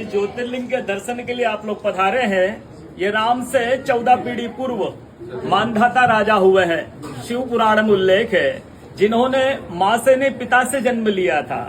जिस ज्योतिर्लिंग के दर्शन के लिए आप लोग पधारे हैं, ये राम से 14 पीढ़ी पूर्व मानधाता राजा हुए हैं। शिव पुराण में उल्लेख है, जिन्होंने मां से ने पिता से जन्म लिया था।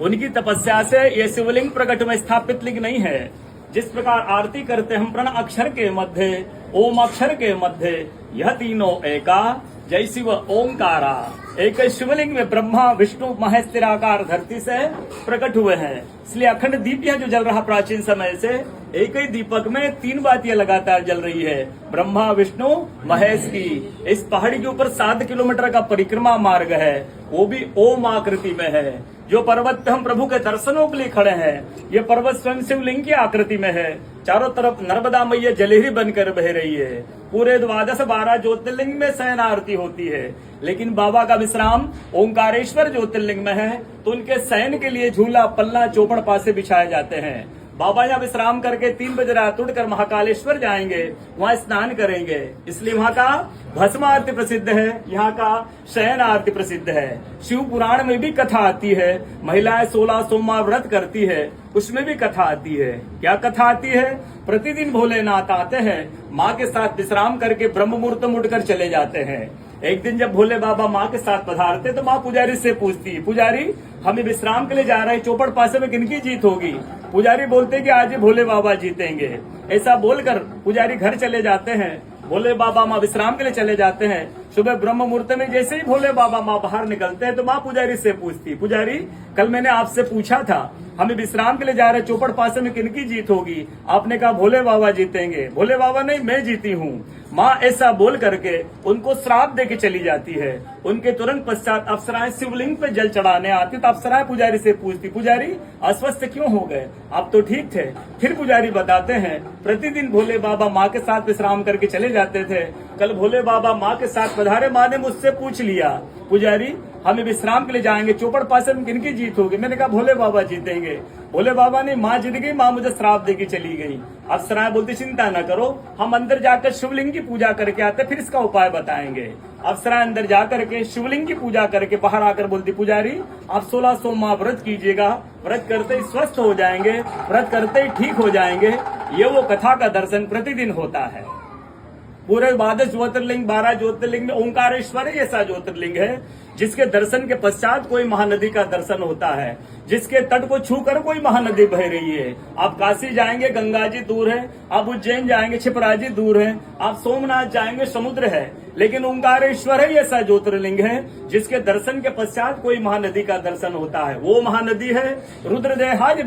उनकी तपस्या से ये शिवलिंग प्रकट में स्थापित लिंग नहीं है। जिस प्रकार आरती करते हम प्रण अक्षर के मध्य, ओम अक्षर के मध्य, यह तीनों एका, जय शिव ओंकारा। एक शिवलिंग में ब्रह्मा विष्णु महेश निराकार धरती से प्रकट हुए हैं। इसलिए अखंड दीप यह जो जल रहा प्राचीन समय से, एक ही दीपक में 3 बातियां लगातार जल रही है, ब्रह्मा विष्णु महेश की। इस पहाड़ी के ऊपर 7 किलोमीटर का परिक्रमा मार्ग है, वो भी ओम आकृति में है। जो पर्वत पे हम प्रभु के दर्शनों के लिए खड़े हैं, ये पर्वत स्वयं शिवलिंग की आकृति में है। चारों तरफ नर्मदा मैया जलेहरी बनकर बह रही है। पूरे 12 ज्योतिर्लिंग में शयन आरती होती है, लेकिन बाबा का विश्राम ओंकारेश्वर ज्योतिर्लिंग में है, तो उनके शयन के लिए झूला पल्ला चौपड़ पासे बिछाए जाते हैं। बाबा यहाँ विश्राम करके 3 बजे रात उठकर महाकालेश्वर जाएंगे, वहाँ स्नान करेंगे। इसलिए वहाँ का भस्म आरती प्रसिद्ध है, यहाँ का शयन आरती प्रसिद्ध है। शिव पुराण में भी कथा आती है, महिलाएं 16 सोमवार व्रत करती है, उसमें भी कथा आती है। क्या कथा आती है? प्रतिदिन भोलेनाथ आते हैं, माँ के साथ विश्राम करके ब्रह्म मुहूर्त में उठकर चले जाते हैं। एक दिन जब भोले बाबा माँ के साथ पधारते तो माँ पुजारी से पूछती, पुजारी हमें विश्राम के लिए जा रहे हैं, चौपड़ पासे में किनकी जीत होगी? पुजारी बोलते कि आज ही भोले बाबा जीतेंगे। ऐसा बोलकर पुजारी घर चले जाते हैं। भोले बाबा माँ विश्राम के लिए चले जाते हैं। सुबह ब्रह्म मुहूर्त में जैसे ही भोले बाबा माँ बाहर निकलते हैं तो माँ पुजारी से पूछती, पुजारी कल मैंने आपसे पूछा था, हमें विश्राम के लिए जा रहे चौपड़ पासे में किनकी जीत होगी? आपने कहा भोले बाबा जीतेंगे। भोले बाबा नहीं, मैं जीती हूँ। माँ ऐसा बोल करके उनको श्राप दे के चली जाती है। उनके तुरंत पश्चात अप्सराएं शिवलिंग पे जल चढ़ाने आती तो अप्सराएं पुजारी से पूछती, पुजारी अस्वस्थ क्यों हो गए? आप तो ठीक थे। फिर पुजारी बताते हैं, प्रतिदिन भोले बाबा माँ के साथ विश्राम करके चले जाते थे। कल भोले बाबा माँ के साथ पधारे, माँ ने मुझसे पूछ लिया, पुजारी हमें विश्राम के लिए जाएंगे, चौपड़ पासे में किनकी जीत होगी? मैंने कहा भोले बाबा जीतेंगे। भोले बाबा ने माँ जीत गई, माँ मुझे श्राप देके चली गई। अप्सराएं बोलती चिंता न करो, हम अंदर जाकर शिवलिंग की पूजा करके आते, फिर इसका उपाय बताएंगे। अप्सराएं अंदर जाकर के शिवलिंग की पूजा करके बाहर आकर बोलती, पुजारी आप 16 सोमवार व्रत कीजिएगा, व्रत करते ही स्वस्थ हो जाएंगे, व्रत करते ही ठीक हो जाएंगे। ये वो कथा का दर्शन प्रतिदिन होता है। पूरे 12 ज्योतिर्लिंग 12 ज्योतिर्लिंग में ओंकारेश्वर ऐसा ज्योतिर्लिंग है जिसके दर्शन के पश्चात कोई महानदी का दर्शन होता है, जिसके तट को छूकर कोई महानदी बह रही है। आप काशी जाएंगे, गंगा जी दूर है। आप उज्जैन जाएंगे, क्षिप्रा जी दूर है। आप सोमनाथ जाएंगे, समुद्र है। लेकिन ओंकारेश्वर है ऐसा ज्योतिर्लिंग है जिसके दर्शन के पश्चात कोई महानदी का दर्शन होता है। वो महानदी है रुद्रदेहाज।